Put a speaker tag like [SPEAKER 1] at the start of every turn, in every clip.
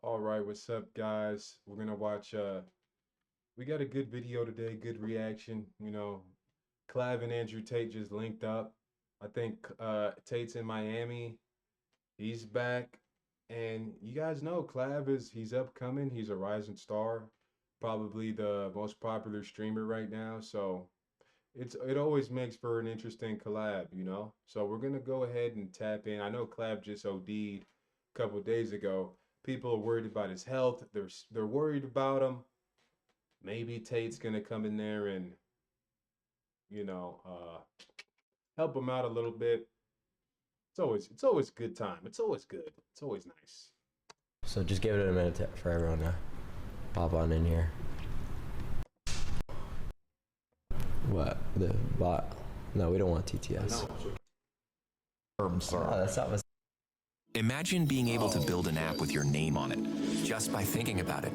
[SPEAKER 1] All right, what's up, guys? We're gonna watch. We got a good video today, good reaction. Clav and Andrew Tate just linked up. I think Tate's in Miami. He's back, and you guys know Clav he's upcoming. He's a rising star, probably the most popular streamer right now. So it always makes for an interesting collab. So we're gonna go ahead and tap in. I know Clav just OD'd a couple days ago. People are worried about his health. They're worried about him. Maybe Tate's gonna come in there and you know uh, help him out a little bit. It's always a good time. It's always good. It's always nice.
[SPEAKER 2] So just give it a minute for everyone to pop on in here. What? The bot? No, we don't want TTS.
[SPEAKER 3] No,
[SPEAKER 2] that's not what.
[SPEAKER 4] Imagine being able to build an app with your name on it, just by thinking about it.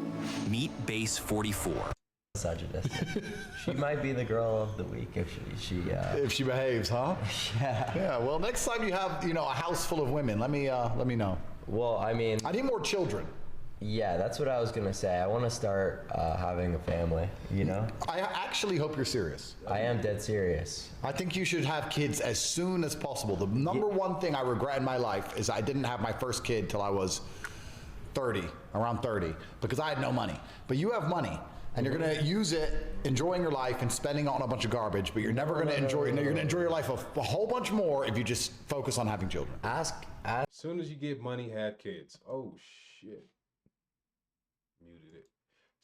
[SPEAKER 4] Meet Base 44.
[SPEAKER 2] Misogynist. She might be the girl of the week if
[SPEAKER 3] if she behaves, huh?
[SPEAKER 2] Yeah.
[SPEAKER 3] Yeah. Well, next time you have a house full of women, let me know.
[SPEAKER 2] Well, I mean,
[SPEAKER 3] I need more children.
[SPEAKER 2] yeah, that's what I was gonna say. I want to start having a family.
[SPEAKER 3] I actually hope you're serious.
[SPEAKER 2] I am dead serious.
[SPEAKER 3] I think you should have kids as soon as possible. The number one thing I regret in my life is I didn't have my first kid till I was 30, around 30, because I had no money. But you have money. And you're gonna use it, enjoying your life and spending it on a bunch of garbage, but you're never gonna enjoy. You're gonna enjoy your life a whole bunch more if you just focus on having children.
[SPEAKER 2] Ask
[SPEAKER 1] As soon as you get money, have kids. Oh shit. Muted it.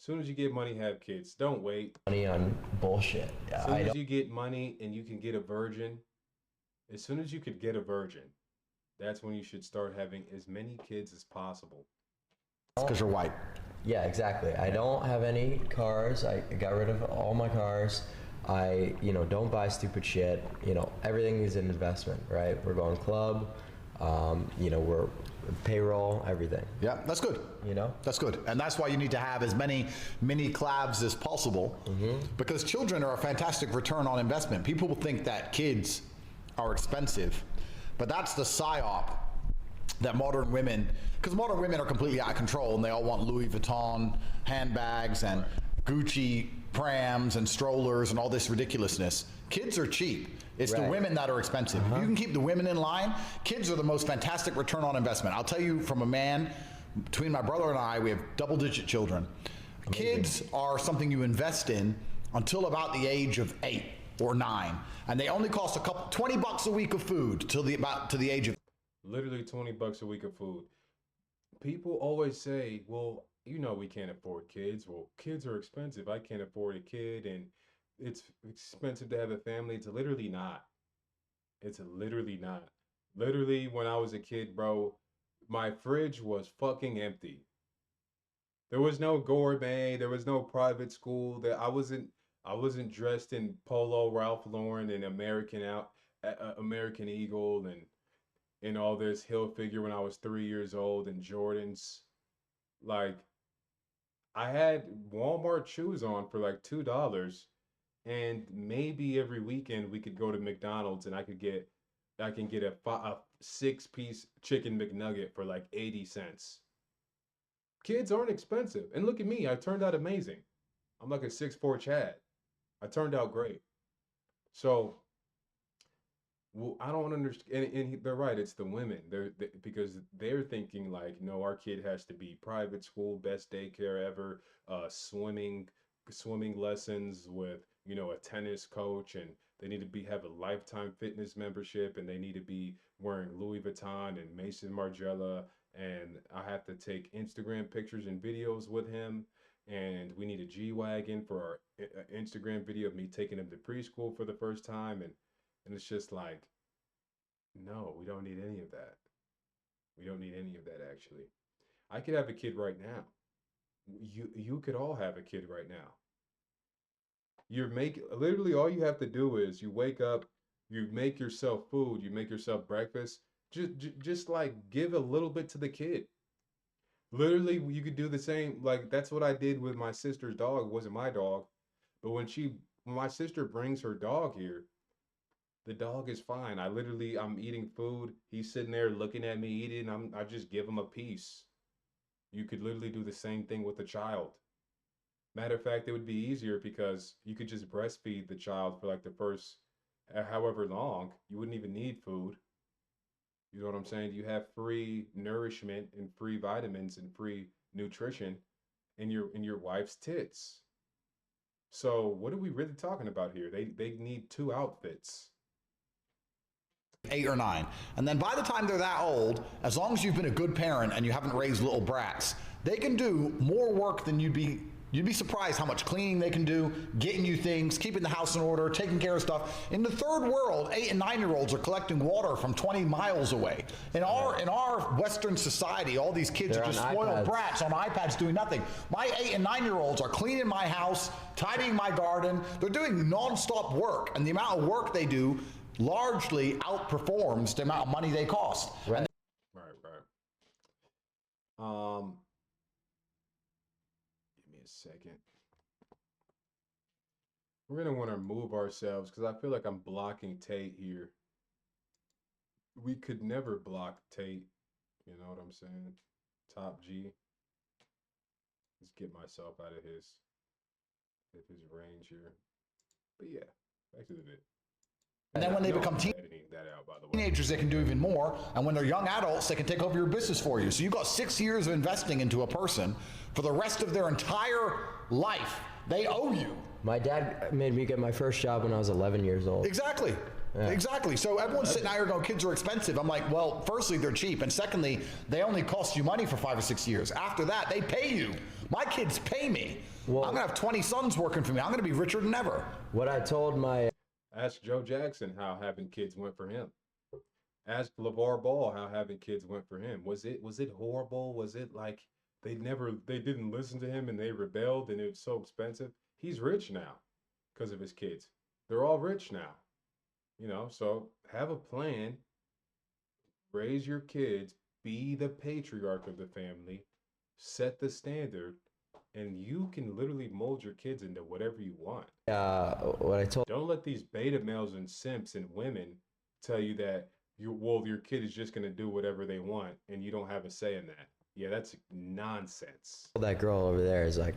[SPEAKER 1] As soon as you get money, have kids. Don't wait.
[SPEAKER 2] money on bullshit. Yeah,
[SPEAKER 1] As soon
[SPEAKER 2] I
[SPEAKER 1] as
[SPEAKER 2] don't.
[SPEAKER 1] you get money and you can get a virgin, as soon as you could get a virgin, that's when you should start having as many kids as possible.
[SPEAKER 3] It's because you're white.
[SPEAKER 2] Yeah, exactly. I don't have any cars. I got rid of all my cars. I, don't buy stupid shit. Everything is an investment, right? We're going club. We're payroll, everything.
[SPEAKER 3] Yeah, that's good. That's good. And that's why you need to have as many mini Clavs as possible, because children are a fantastic return on investment. People will think that kids are expensive, but that's the psyop that modern women, because modern women are completely out of control and they all want Louis Vuitton handbags and Gucci prams and strollers and all this ridiculousness. Kids are cheap. It's the women that are expensive. If you can keep the women in line, kids are the most fantastic return on investment. I'll tell you from a man, between my brother and I, we have double-digit children. Amazing. Kids are something you invest in until about the age of 8 or 9, and they only cost $20 a week of food till the age of
[SPEAKER 1] Literally $20 a week of food. People always say, well, we can't afford kids. Well, kids are expensive. I can't afford a kid, and it's expensive to have a family. It's literally not. It's literally not. Literally, when I was a kid, bro, my fridge was fucking empty. There was no gourmet. There was no private school. I wasn't dressed in Polo, Ralph Lauren, and American Eagle, and all this hill figure when I was 3 years old, and Jordans. Like, I had Walmart shoes on for like $2, and maybe every weekend we could go to McDonald's and I can get a 6-piece chicken McNugget for like 80 cents. Kids aren't expensive. And look at me, I turned out amazing. I'm like a 6'4" Chad. I turned out great. So, well, I don't understand, and they're right. It's the women. Because they're thinking like, no, our kid has to be private school, best daycare ever, swimming lessons with a tennis coach, and they need to have a lifetime fitness membership, and they need to be wearing Louis Vuitton and Mason Margiela, and I have to take Instagram pictures and videos with him, and we need a G-Wagon for our Instagram video of me taking him to preschool for the first time, and it's just like, no, we don't need any of that. We don't need any of that, actually. I could have a kid right now. You could all have a kid right now. Literally all you have to do is you wake up, you make yourself food, you make yourself breakfast. Just like give a little bit to the kid. Literally, you could do the same. Like that's what I did with my sister's dog. It wasn't my dog, but when my sister brings her dog here, the dog is fine. I'm eating food. He's sitting there looking at me eating. I just give him a piece. You could literally do the same thing with a child. Matter of fact, it would be easier because you could just breastfeed the child for like the first however long. You wouldn't even need food. You know what I'm saying? You have free nourishment and free vitamins and free nutrition in your wife's tits. So what are we really talking about here? They need two outfits.
[SPEAKER 3] 8 or 9. And then by the time they're that old, as long as you've been a good parent and you haven't raised little brats, they can do more work than you'd be surprised how much cleaning they can do, getting you things, keeping the house in order, taking care of stuff. In the third world, 8 and 9-year-olds are collecting water from 20 miles away. In our Western society, all these kids are just spoiled brats on iPads doing nothing. My 8 and 9-year-olds are cleaning my house, tidying my garden. They're doing nonstop work, and the amount of work they do largely outperforms the amount of money they cost.
[SPEAKER 2] Right.
[SPEAKER 1] Right. Give me a second. We're gonna want to move ourselves because I feel like I'm blocking Tate here. We could never block Tate. You know what I'm saying? Top G. Let's get myself out of his range here. But yeah, back to the vid.
[SPEAKER 3] And then when they become teenagers, they can do even more. And when they're young adults, they can take over your business for you. So you've got 6 years of investing into a person for the rest of their entire life. They owe you.
[SPEAKER 2] My dad made me get my first job when I was 11 years old.
[SPEAKER 3] Exactly. Yeah. Exactly. So everyone's sitting out here going, kids are expensive. I'm like, well, firstly, they're cheap. And secondly, they only cost you money for 5 or 6 years. After that, they pay you. My kids pay me. Well, I'm going to have 20 sons working for me. I'm going to be richer than ever.
[SPEAKER 2] What I told my...
[SPEAKER 1] Ask Joe Jackson how having kids went for him. Ask LeVar Ball how having kids went for him. Was it horrible? Was it like they didn't listen to him and they rebelled and it was so expensive? He's rich now because of his kids. They're all rich now. You know, so have a plan. Raise your kids. Be the patriarch of the family. Set the standard. And you can literally mold your kids into whatever you want.
[SPEAKER 2] What I told...
[SPEAKER 1] Don't let these beta males and simps and women tell you that your kid is just going to do whatever they want and you don't have a say in that. Yeah, that's nonsense.
[SPEAKER 2] That girl over there is like,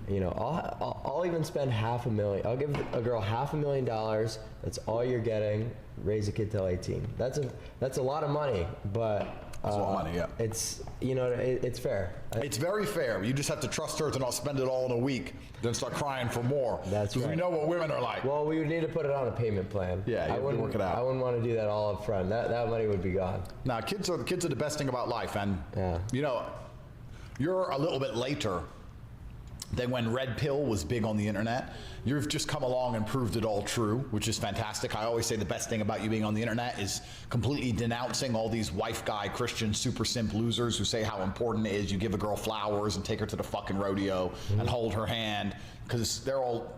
[SPEAKER 2] you know, I'll even spend $500,000. I'll give a girl $500,000. That's all you're getting. Raise a kid till 18. That's a lot of money, but
[SPEAKER 3] that's a lot of money. Yeah,
[SPEAKER 2] it's, you know, it's fair.
[SPEAKER 3] It's very fair. You just have to trust her to not spend it all in a week, then start crying for more.
[SPEAKER 2] That's right.
[SPEAKER 3] We know what women are like.
[SPEAKER 2] Well, we would need to put it on a payment plan.
[SPEAKER 3] Yeah, you have to work it out.
[SPEAKER 2] I wouldn't want to do that all up front. That money would be gone.
[SPEAKER 3] Now, kids are the best thing about life, and you know, you're a little bit later than when Red Pill was big on the internet. You've just come along and proved it all true, which is fantastic. I always say the best thing about you being on the internet is completely denouncing all these wife guy Christian super simp losers who say how important it is you give a girl flowers and take her to the fucking rodeo and hold her hand, because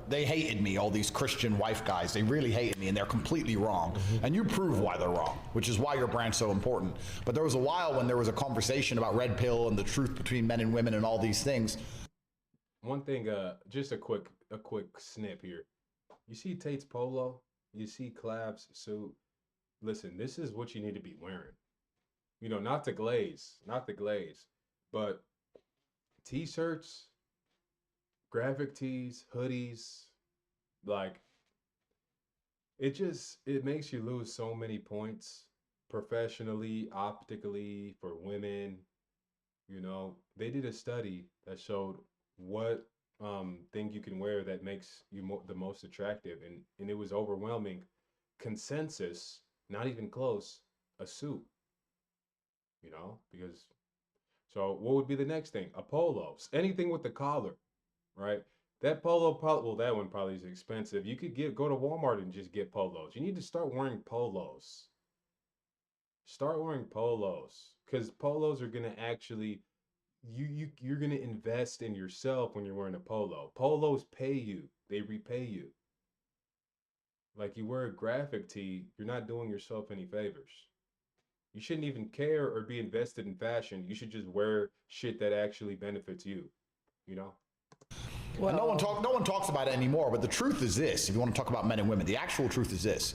[SPEAKER 3] they hated me, all these Christian wife guys. They really hated me, and they're completely wrong. And you prove why they're wrong, which is why your brand's so important. But there was a while when there was a conversation about Red Pill and the truth between men and women and all these things.
[SPEAKER 1] One thing, just a quick snip here. You see Tate's polo? You see Clav's suit? Listen, this is what you need to be wearing. You know, not the glaze, but t-shirts, graphic tees, hoodies, like, it makes you lose so many points professionally, optically, for women. You know, they did a study that showed what thing you can wear that makes you the most attractive, and it was overwhelming consensus, not even close, a suit. You know, because so what would be the next thing? A polo, anything with the collar, right? That polo, that one probably is expensive. You could go to Walmart and just get polos. You need to start wearing polos. Start wearing polos, because polos are gonna actually, you're gonna invest in yourself when you're wearing a polo. Polos pay you, they repay you. Like, you wear a graphic tee, you're not doing yourself any favors. You shouldn't even care or be invested in fashion. You should just wear shit that actually benefits you, you know?
[SPEAKER 3] Well, no one talks about it anymore, but the truth is this. If you want to talk about men and women, the actual truth is this.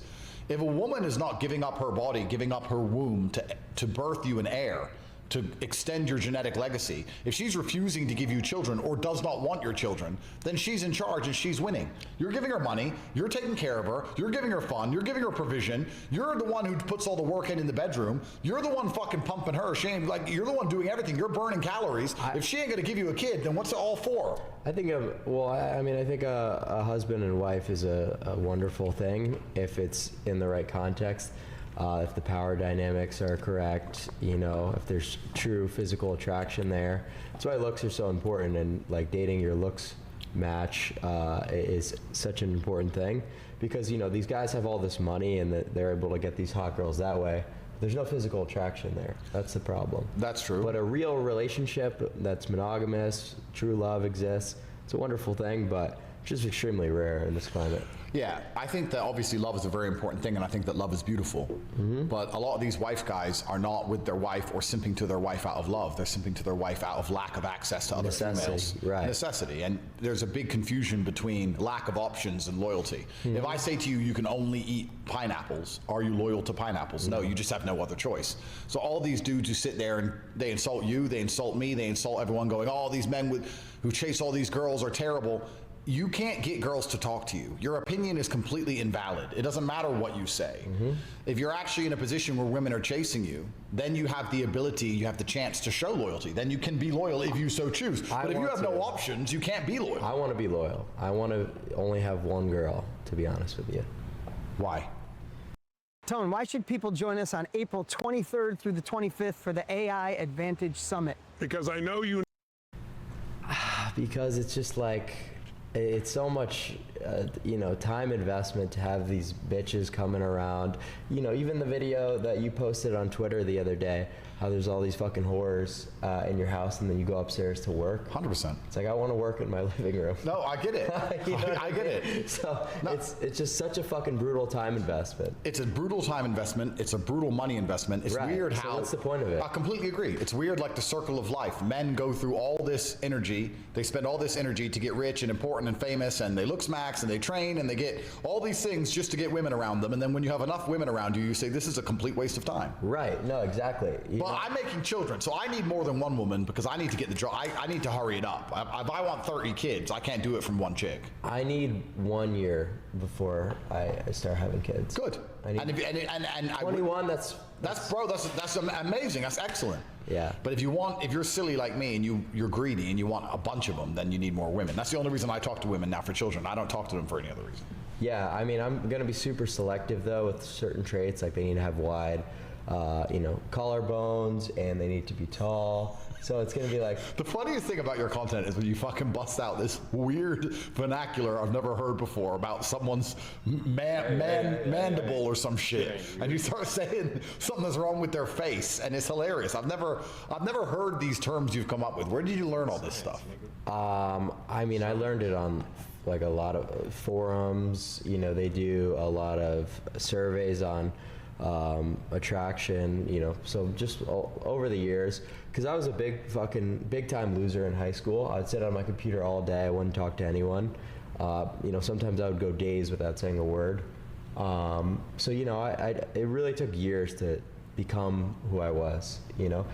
[SPEAKER 3] If a woman is not giving up her body, giving up her womb to birth you an heir, to extend your genetic legacy. If she's refusing to give you children or does not want your children, then she's in charge and she's winning. You're giving her money, you're taking care of her, you're giving her fun, you're giving her provision, you're the one who puts all the work in the bedroom, you're the one fucking pumping her. She ain't, like, you're the one doing everything, you're burning calories. If she ain't gonna give you a kid, then what's it all for?
[SPEAKER 2] I think, I think a husband and wife is a wonderful thing if it's in the right context. If the power dynamics are correct, if there's true physical attraction there. That's why looks are so important, and like dating your looks match is such an important thing, because these guys have all this money and they're able to get these hot girls that way. There's no physical attraction there. That's the problem.
[SPEAKER 3] That's true.
[SPEAKER 2] But a real relationship that's monogamous, true love exists. It's a wonderful thing, but just extremely rare in this climate.
[SPEAKER 3] Yeah, I think that obviously love is a very important thing, and I think that love is beautiful. But a lot of these wife guys are not with their wife or simping to their wife out of love. They're simping to their wife out of lack of access to other females.
[SPEAKER 2] Right.
[SPEAKER 3] Necessity. And there's a big confusion between lack of options and loyalty. If I say to you, you can only eat pineapples, are you loyal to pineapples? No, you just have no other choice. So all these dudes who sit there and they insult you, they insult me, they insult everyone, going, oh, these men who chase all these girls are terrible. You can't get girls to talk to you. Your opinion is completely invalid. It doesn't matter what you say. If you're actually in a position where women are chasing you, then you have the ability, you have the chance to show loyalty. Then you can be loyal if you so choose. But if you have no options, you can't be loyal.
[SPEAKER 2] I want to be loyal. I want to only have one girl, to be honest with you.
[SPEAKER 3] Why?
[SPEAKER 5] Tone, why should people join us on April 23rd through the 25th for the AI Advantage Summit?
[SPEAKER 6] Because I know you.
[SPEAKER 2] Because it's just like, it's so much, time investment to have these bitches coming around. Even the video that you posted on Twitter the other day, how there's all these fucking whores in your house, and then you go upstairs to work.
[SPEAKER 3] 100%.
[SPEAKER 2] It's like, I want to work in my living room.
[SPEAKER 3] No, I get it. I get it.
[SPEAKER 2] So
[SPEAKER 3] no.
[SPEAKER 2] it's just such a fucking brutal time investment.
[SPEAKER 3] It's a brutal time investment. It's a brutal money investment. It's weird how.
[SPEAKER 2] What's the point of it?
[SPEAKER 3] I completely agree. It's weird, like the circle of life. Men go through all this energy. They spend all this energy to get rich and important and famous, and they look smacks and they train and they get all these things just to get women around them. And then when you have enough women around you, you say this is a complete waste of time.
[SPEAKER 2] Right. No, exactly.
[SPEAKER 3] Well, I'm making children, so I need more than one woman because I need to get the job. I need to hurry it up. If I want 30 kids, I can't do it from one chick.
[SPEAKER 2] I need 1 year before I start having kids.
[SPEAKER 3] Good.
[SPEAKER 2] And 21. That's
[SPEAKER 3] amazing. That's excellent.
[SPEAKER 2] Yeah.
[SPEAKER 3] But if you're silly like me and you're greedy and you want a bunch of them, then you need more women. That's the only reason I talk to women now for children. I don't talk to them for any other reason.
[SPEAKER 2] Yeah, I'm going to be super selective though with certain traits, like they need to have wide collarbones and they need to be tall. So it's going to be like...
[SPEAKER 3] The funniest thing about your content is when you fucking bust out this weird vernacular I've never heard before about someone's mandible or some shit. And you start saying something that's wrong with their face, and it's hilarious. I've never heard these terms you've come up with. Where did you learn all this stuff?
[SPEAKER 2] I learned it on like a lot of forums. They do a lot of surveys on attraction, so just over the years, because I was a big time loser in high school. I'd sit on my computer all day. I wouldn't talk to anyone. Sometimes I would go days without saying a word. It really took years to become who I was. Now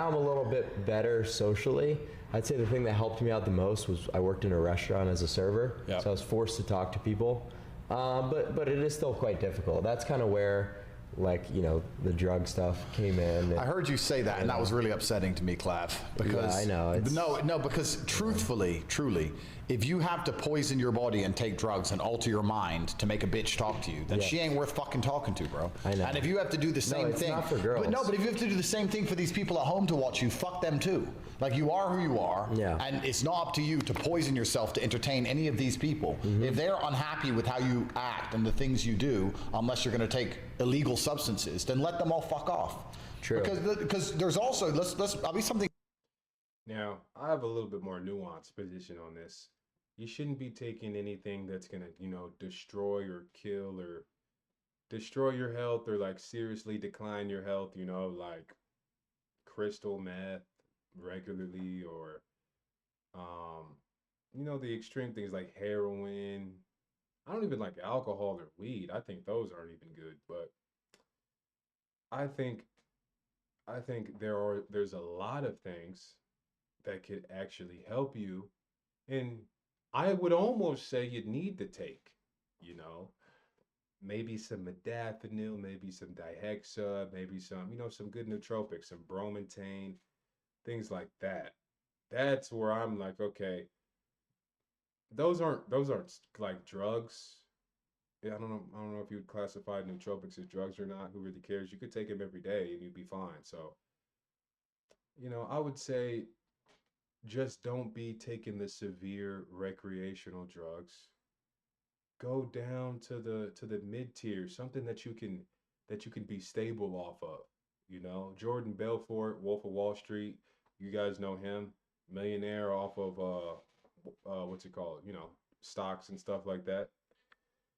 [SPEAKER 2] I'm a little bit better socially. I'd say the thing that helped me out the most was I worked in a restaurant as a server. Yep. So I was forced to talk to people. But it is still quite difficult. That's kind of where the drug stuff came in.
[SPEAKER 3] I heard you say that, and that was really upsetting to me, Clav. Because
[SPEAKER 2] yeah, I know.
[SPEAKER 3] No, because truly, if you have to poison your body and take drugs and alter your mind to make a bitch talk to you, then she ain't worth fucking talking to, bro.
[SPEAKER 2] I know.
[SPEAKER 3] And if you have to do the same thing,
[SPEAKER 2] not for girls.
[SPEAKER 3] But if you have to do the same thing for these people at home to watch you, fuck them too. Like, you are who you are, and it's not up to you to poison yourself to entertain any of these people. Mm-hmm. If they're unhappy with how you act and the things you do, unless you're going to take illegal substances, then let them all fuck off.
[SPEAKER 2] True.
[SPEAKER 3] Because there's also I'll be something.
[SPEAKER 1] Now, I have a little bit more nuanced position on this. You shouldn't be taking anything that's gonna, destroy or kill or destroy your health or like seriously decline your health. Like crystal meth regularly, or the extreme things like heroin. I don't even like alcohol or weed. I think those aren't even good. But I think I think there's a lot of things that could actually help you, and I would almost say you'd need to take, you know, maybe some modafinil, maybe some dihexa, maybe some, some good nootropics, some bromontane, things like that. That's where I'm like, okay, those aren't like drugs. Yeah, I don't know if you would classify nootropics as drugs or not. Who really cares? You could take them every day and you'd be fine. So, I would say just don't be taking the severe recreational drugs. Go down to the mid tier, something that you can be stable off of. Jordan Belfort, Wolf of Wall Street. You guys know him, millionaire off of what's it called? Stocks and stuff like that.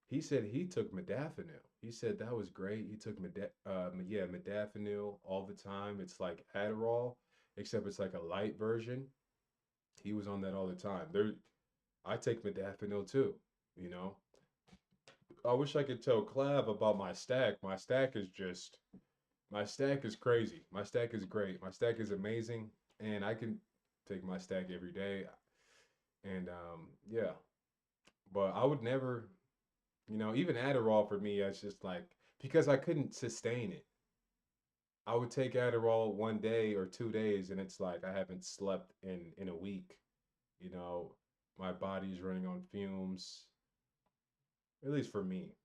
[SPEAKER 1] He said he took modafinil. He said that was great. He took modafinil all the time. It's like Adderall, except it's like a light version. He was on that all the time. I take modafinil too. You know, I wish I could tell Clav about my stack. My stack is crazy. My stack is great. My stack is amazing, and I can take my stack every day. And yeah, but I would never, even Adderall for me, it's just like because I couldn't sustain it. I would take Adderall 1 day or 2 days, and it's like I haven't slept in a week. You know, my body's running on fumes, at least for me.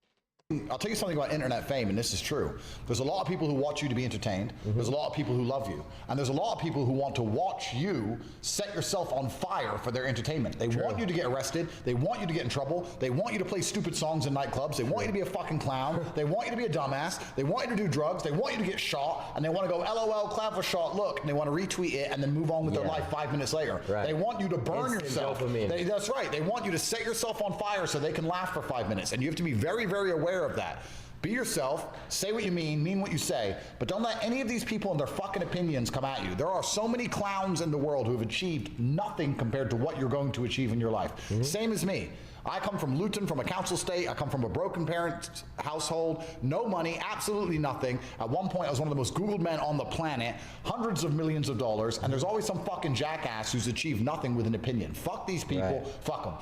[SPEAKER 3] I'll tell you something about internet fame, and this is true. There's a lot of people who want you to be entertained. There's a lot of people who love you. And there's a lot of people who want to watch you set yourself on fire for their entertainment. They want you to get arrested. They want you to get in trouble. They want you to play stupid songs in nightclubs. They want you to be a fucking clown. They want you to be a dumbass. They want you to do drugs. They want you to get shot. And they want to go, LOL, Clav was shot, look. And they want to retweet it and then move on with their life 5 minutes later.
[SPEAKER 2] Right.
[SPEAKER 3] They want you to burn
[SPEAKER 2] Instant
[SPEAKER 3] yourself.
[SPEAKER 2] dopamine.
[SPEAKER 3] That's right. They want you to set yourself on fire so they can laugh for 5 minutes. And you have to be very, very aware of that. Be yourself, say what you mean what you say, but don't let any of these people and their fucking opinions come at you. There are so many clowns in the world who have achieved nothing compared to what you're going to achieve in your life. Same as me. I come from Luton, from a council state. I come from a broken parent household, no money, absolutely nothing. At one point, I was one of the most Googled men on the planet, hundreds of millions of dollars, and there's always some fucking jackass who's achieved nothing with an opinion. Fuck these people, fuck them.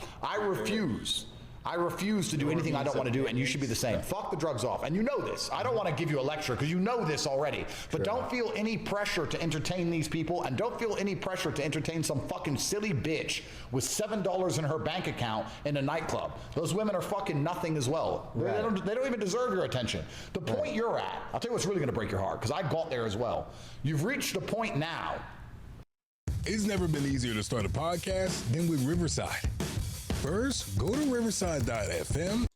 [SPEAKER 3] I refuse to do anything I don't want to do, and you should be the same. Fuck the drugs off. And you know this. I don't want to give you a lecture because you know this already. But don't feel any pressure to entertain these people, and don't feel any pressure to entertain some fucking silly bitch with $7 in her bank account in a nightclub. Those women are fucking nothing as well. Right. They don't even deserve your attention. The point you're at, I'll tell you what's really going to break your heart, because I got there as well. You've reached a point now.
[SPEAKER 6] It's never been easier to start a podcast than with Riverside. First, go to riverside.fm.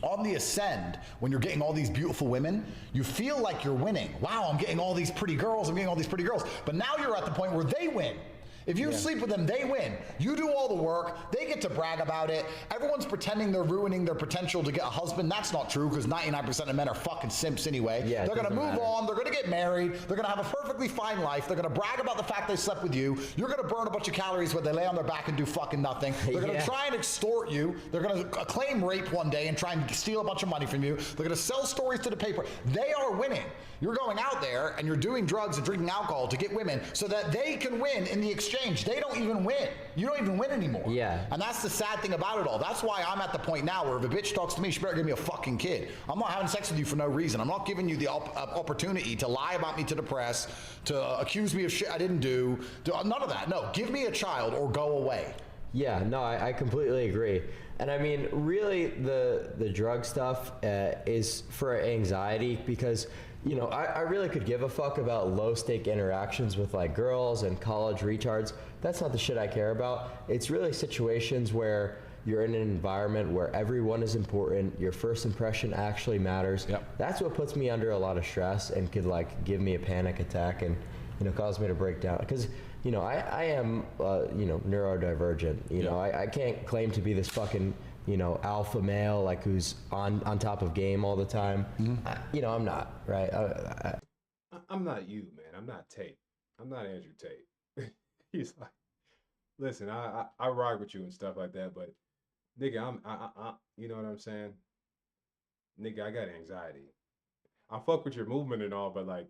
[SPEAKER 3] On the ascend, when you're getting all these beautiful women, you feel like you're winning. Wow, I'm getting all these pretty girls, But now you're at the point where they win. If you sleep with them, they win. You do all the work. They get to brag about it. Everyone's pretending they're ruining their potential to get a husband. That's not true, because 99% of men are fucking simps anyway. Yeah, they're going to move on. They're going to get married. They're going to have a perfectly fine life. They're going to brag about the fact they slept with you. You're going to burn a bunch of calories where they lay on their back and do fucking nothing. They're going to try and extort you. They're going to claim rape one day and try and steal a bunch of money from you. They're going to sell stories to the paper. They are winning. You're going out there and you're doing drugs and drinking alcohol to get women so that they can win in the exchange. They don't even win. You don't even win anymore. Yeah. And that's the sad thing about it all. That's why I'm at the point now where if a bitch talks to me, she better give me a fucking kid. I'm not having sex with you for no reason. I'm not giving you the opportunity to lie about me to the press, to accuse me of shit I didn't do. None of that. No, give me a child or go away.
[SPEAKER 2] Yeah, no, I completely agree. And I mean, really, the drug stuff is for anxiety because, you know, I really could give a fuck about low-stake interactions with, like, girls and college retards. That's not the shit I care about. It's really situations where you're in an environment where everyone is important, your first impression actually matters. Yep. That's what puts me under a lot of stress and could, like, give me a panic attack and, you know, cause me to break down. Because, you know, I am, you know, neurodivergent. You know, I can't claim to be this fucking, you know, alpha male, like, who's on top of game all the time. You know, I'm not, right?
[SPEAKER 1] I'm not you, man. I'm not Tate. I'm not Andrew Tate. He's like, listen, I rock with you and stuff like that, but nigga, you know what I'm saying? Nigga, I got anxiety. I fuck with your movement and all, but like,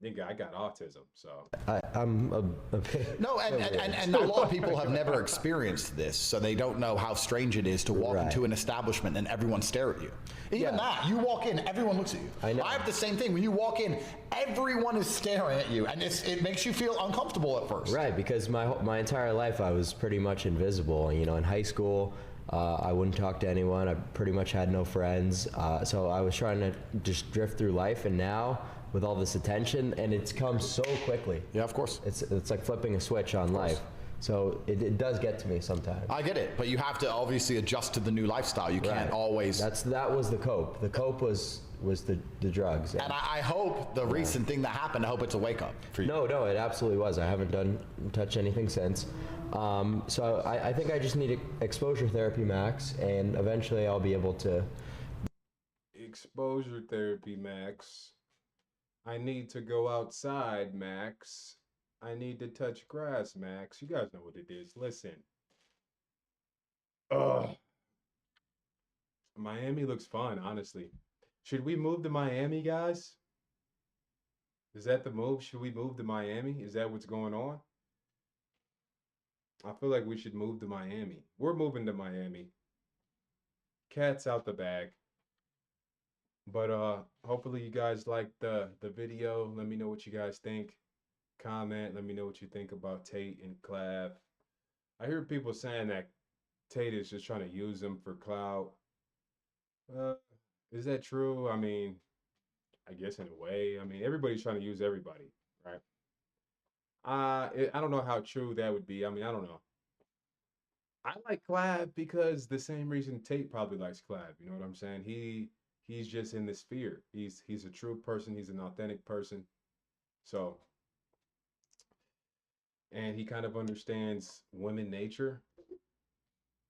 [SPEAKER 1] Nigga, I got autism, so
[SPEAKER 2] I'm a bit.
[SPEAKER 3] No, and a lot of people have never experienced this, so they don't know how strange it is to walk
[SPEAKER 2] Right.
[SPEAKER 3] into an establishment and everyone stare at you. Even
[SPEAKER 2] Yeah.
[SPEAKER 3] that, you walk in, everyone looks at you.
[SPEAKER 2] I know.
[SPEAKER 3] I have the same thing. When you walk in, everyone is staring at you, and it makes you feel uncomfortable at first.
[SPEAKER 2] Right, because my entire life I was pretty much invisible. You know, in high school, I wouldn't talk to anyone. I pretty much had no friends. So I was trying to just drift through life, and now with all this attention, and it's come so quickly.
[SPEAKER 3] Yeah, of course.
[SPEAKER 2] It's like flipping a switch on life. So it does get to me sometimes.
[SPEAKER 3] I get it, but you have to obviously adjust to the new lifestyle. You can't always.
[SPEAKER 2] That was the cope. The cope was the drugs.
[SPEAKER 3] And I hope the recent thing that happened, I hope it's a wake up for you.
[SPEAKER 2] No, it absolutely was. I haven't touched anything since. So I think I just need exposure therapy, Max, and eventually I'll be able to.
[SPEAKER 1] exposure therapy, Max. I need to go outside, Max. I need to touch grass, Max. You guys know what it is. Listen. Ugh. Miami looks fun, honestly. Should we move to Miami, guys? Is that the move? Should we move to Miami? Is that what's going on? I feel like we should move to Miami. We're moving to Miami. Cat's out the bag. But hopefully you guys liked the video. Let me know what you guys think. Comment. Let me know what you think about Tate and Clav. I hear people saying that Tate is just trying to use them for clout. Is that true? I mean, I guess in a way. I mean, everybody's trying to use everybody, right? I don't know how true that would be. I mean, I don't know. I like Clav because the same reason Tate probably likes Clav. You know what I'm saying? He's just in the sphere. He's a true person. He's an authentic person. So, and he kind of understands women nature.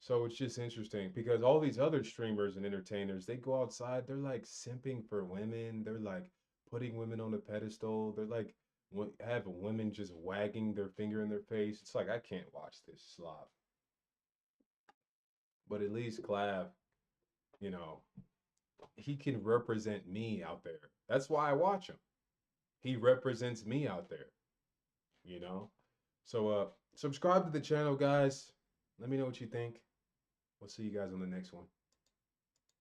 [SPEAKER 1] So it's just interesting because all these other streamers and entertainers, they go outside, they're like simping for women. They're like putting women on a pedestal. They're like have women just wagging their finger in their face. It's like I can't watch this slop. But at least Clav, you know, he can represent me out there. That's why I watch him. He represents me out there, you know? So subscribe to the channel, guys. Let me know what you think. We'll see you guys on the next one.